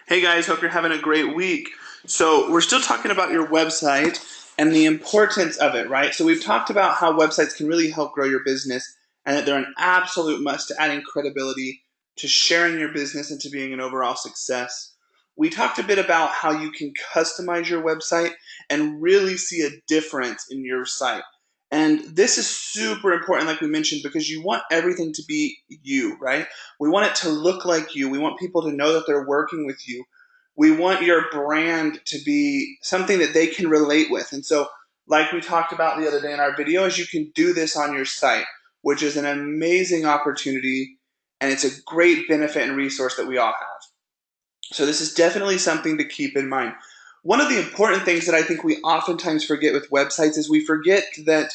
Hey guys, hope you're having a great week. So, we're still talking about your website and the importance of it, right? So, we've talked about how websites can really help grow your business and that they're an absolute must to adding credibility to sharing your business and to being an overall success. We talked a bit about how you can customize your website and really see a difference in your site. And this is super important, like we mentioned, because you want everything to be you, right? We want it to look like you. We want people to know that they're working with you. We want your brand to be something that they can relate with. And so, like we talked about the other day in our video, is you can do this on your site, which is an amazing opportunity and it's a great benefit and resource that we all have. So this is definitely something to keep in mind. One of the important things that I think we oftentimes forget with websites is we forget that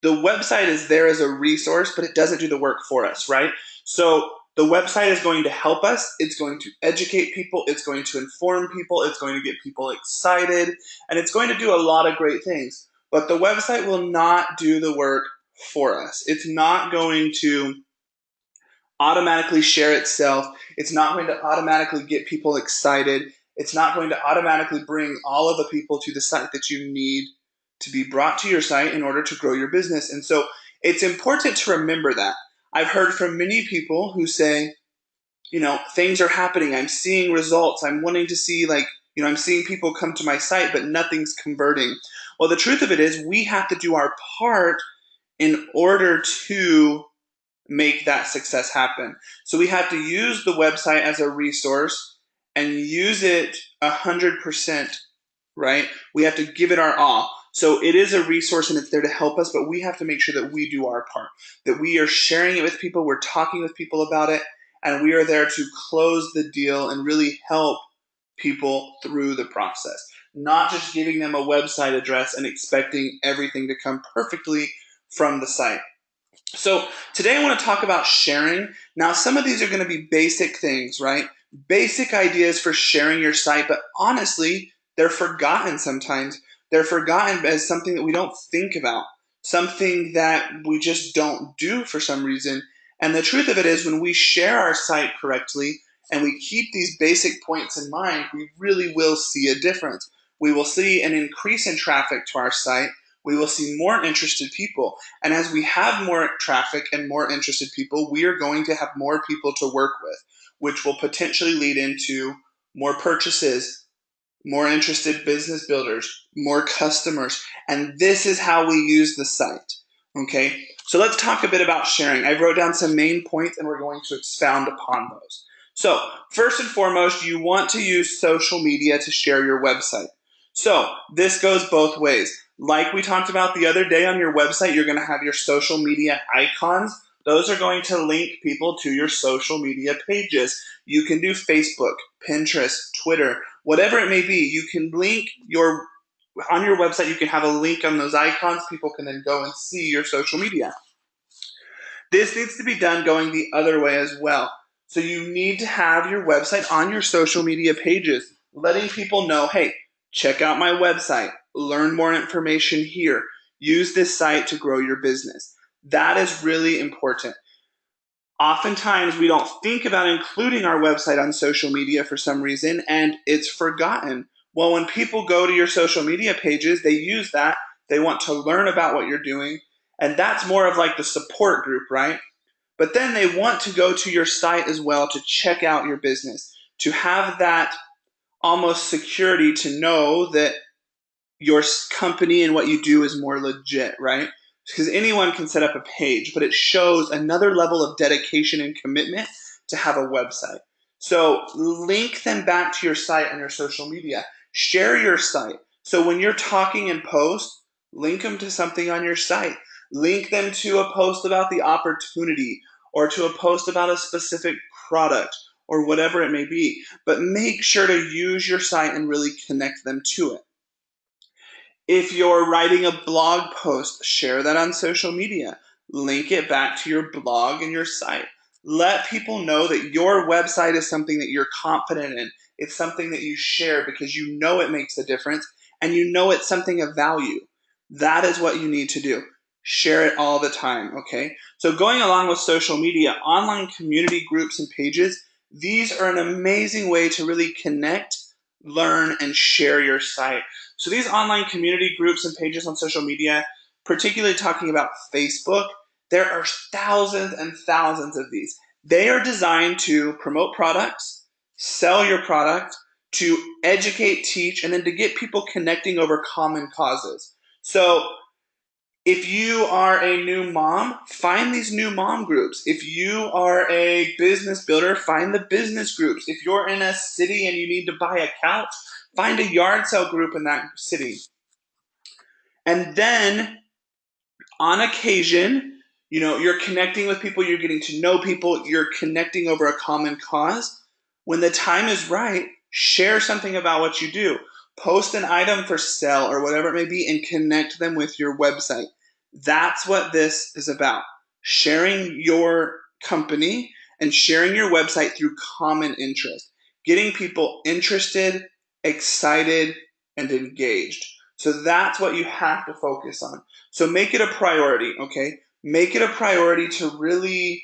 the website is there as a resource, but it doesn't do the work for us, right? So the website is going to help us. It's going to educate people. It's going to inform people. It's going to get people excited. And it's going to do a lot of great things. But the website will not do the work for us. It's not going to automatically share itself. It's not going to automatically get people excited. It's not going to automatically bring all of the people to the site that you need to be brought to your site in order to grow your business. And so it's important to remember that. I've heard from many people who say, things are happening. I'm seeing results. I'm wanting to see, I'm seeing people come to my site, but nothing's converting. Well, the truth of it is we have to do our part in order to make that success happen. So we have to use the website as a resource and use it 100%, right? We have to give it our all. So it is a resource and it's there to help us, but we have to make sure that we do our part, that we are sharing it with people, we're talking with people about it, and we are there to close the deal and really help people through the process, not just giving them a website address and expecting everything to come perfectly from the site. So today I want to talk about sharing. Now, some of these are going to be basic things, right? Basic ideas for sharing your site, but honestly, they're forgotten sometimes. They're forgotten as something that we don't think about, something that we just don't do for some reason. And the truth of it is, when we share our site correctly and we keep these basic points in mind, we really will see a difference. We will see an increase in traffic to our site. We will see more interested people. And as we have more traffic and more interested people, we are going to have more people to work with, which will potentially lead into more purchases, more interested business builders, more customers. And this is how we use the site. Okay, so let's talk a bit about sharing. I wrote down some main points and we're going to expound upon those. So, first and foremost, you want to use social media to share your website. So, this goes both ways. Like we talked about the other day on your website, you're going to have your social media icons. Those are going to link people to your social media pages. You can do Facebook, Pinterest, Twitter, whatever it may be. You can link on your website, you can have a link on those icons. People can then go and see your social media. This needs to be done going the other way as well. So you need to have your website on your social media pages, letting people know, hey, check out my website, learn more information here, use this site to grow your business. That is really important. Oftentimes, we don't think about including our website on social media for some reason, and it's forgotten. Well, when people go to your social media pages, they use that. They want to learn about what you're doing, and that's more of like the support group, right? But then they want to go to your site as well to check out your business, to have that almost security to know that your company and what you do is more legit, right? Because anyone can set up a page, but it shows another level of dedication and commitment to have a website. So link them back to your site on your social media. Share your site. So when you're talking in posts, link them to something on your site. Link them to a post about the opportunity or to a post about a specific product or whatever it may be. But make sure to use your site and really connect them to it. If you're writing a blog post, share that on social media. Link it back to your blog and your site. Let people know that your website is something that you're confident in. It's something that you share because you know it makes a difference and you know it's something of value. That is what you need to do. Share it all the time, okay? So going along with social media, online community groups and pages, These are an amazing way to really connect, learn, and share your site. So these online community groups and pages on social media, particularly talking about Facebook, there are thousands and thousands of these. They are designed to promote products, sell your product, to educate, teach, and then to get people connecting over common causes. So if you are a new mom, find these new mom groups. If you are a business builder, find the business groups. If you're in a city and you need to buy a couch, find a yard sale group in that city. And then on occasion, you're connecting with people, you're getting to know people, you're connecting over a common cause. When the time is right, share something about what you do. Post an item for sale or whatever it may be and connect them with your website. That's what this is about. Sharing your company and sharing your website through common interest. Getting people interested, excited, and engaged. So that's what you have to focus on. So make it a priority, okay? Make it a priority to really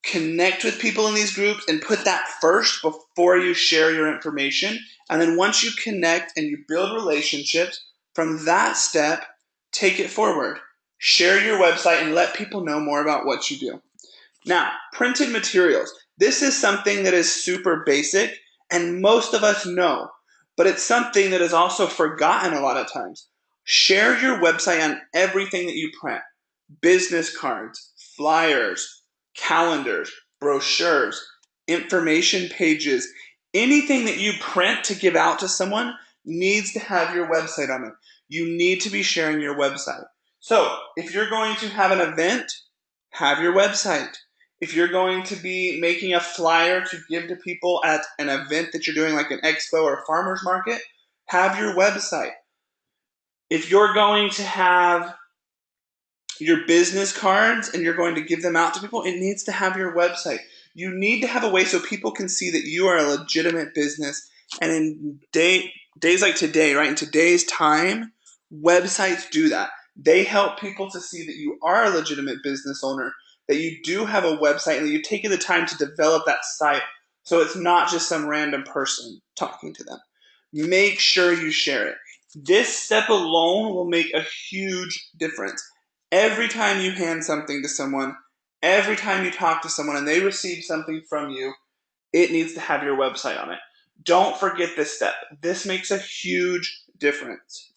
connect with people in these groups and put that first before you share your information. And then once you connect and you build relationships, from that step, take it forward. Share your website and let people know more about what you do. Now, printed materials. This is something that is super basic and most of us know, but it's something that is also forgotten a lot of times. Share your website on everything that you print. Business cards, flyers, calendars, brochures, information pages, anything that you print to give out to someone needs to have your website on it. You need to be sharing your website. So if you're going to have an event, have your website. If you're going to be making a flyer to give to people at an event that you're doing, like an expo or a farmer's market, have your website. If you're going to have your business cards and you're going to give them out to people, it needs to have your website. You need to have a way so people can see that you are a legitimate business. And in days like today, right, in today's time, websites do that. They help people to see that you are a legitimate business owner, that you do have a website, and that you've taken the time to develop that site so it's not just some random person talking to them. Make sure you share it. This step alone will make a huge difference. Every time you hand something to someone, every time you talk to someone and they receive something from you, it needs to have your website on it. Don't forget this step. This makes a huge difference.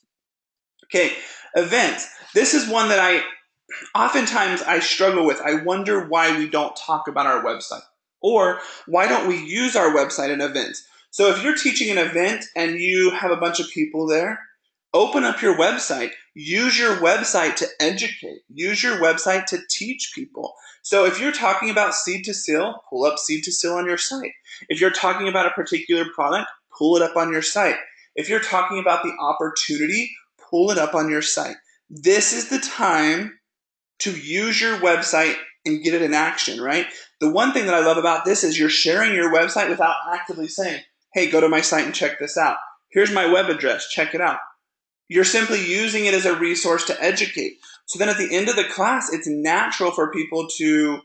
Okay, events. This is one that oftentimes I struggle with. I wonder why we don't talk about our website, or why don't we use our website in events. So if you're teaching an event and you have a bunch of people there, open up your website. Use your website to educate. Use your website to teach people. So if you're talking about Seed to Seal, pull up Seed to Seal on your site. If you're talking about a particular product, pull it up on your site. If you're talking about the opportunity, pull it up on your site. This is the time to use your website and get it in action, right? The one thing that I love about this is you're sharing your website without actively saying, hey, go to my site and check this out. Here's my web address, check it out. You're simply using it as a resource to educate. So then at the end of the class, it's natural for people to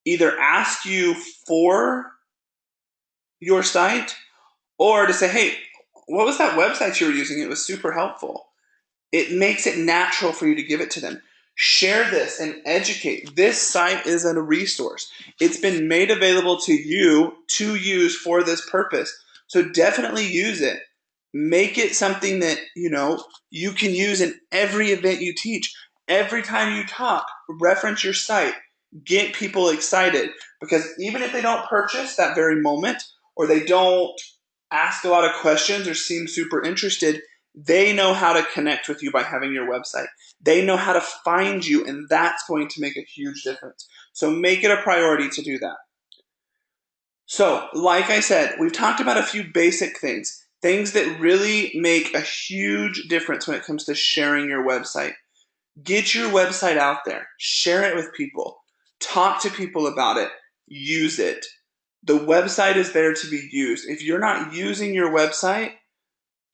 either ask you for your site or to say, hey, what was that website you were using? It was super helpful. It makes it natural for you to give it to them. Share this and educate. This site is a resource. It's been made available to you to use for this purpose. So definitely use it. Make it something that, you can use in every event you teach. Every time you talk, reference your site. Get people excited. Because even if they don't purchase that very moment, or they don't ask a lot of questions or seem super interested, they know how to connect with you by having your website. They know how to find you, and that's going to make a huge difference. So make it a priority to do that. So, like I said, we've talked about a few basic things that really make a huge difference when it comes to sharing your website. Get your website out there. Share it with people. Talk to people about it. Use it. The website is there to be used. If you're not using your website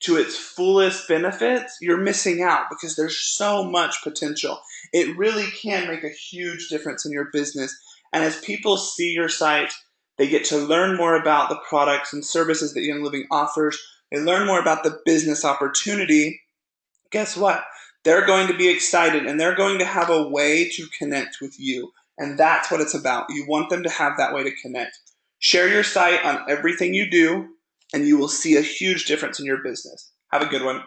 to its fullest benefits, you're missing out because there's so much potential. It really can make a huge difference in your business. And as people see your site, They get to learn more about the products and services that Young Living offers. They learn more about the business opportunity. Guess what? They're going to be excited and they're going to have a way to connect with you. And that's what it's about. You want them to have that way to connect. Share your site on everything you do, and you will see a huge difference in your business. Have a good one.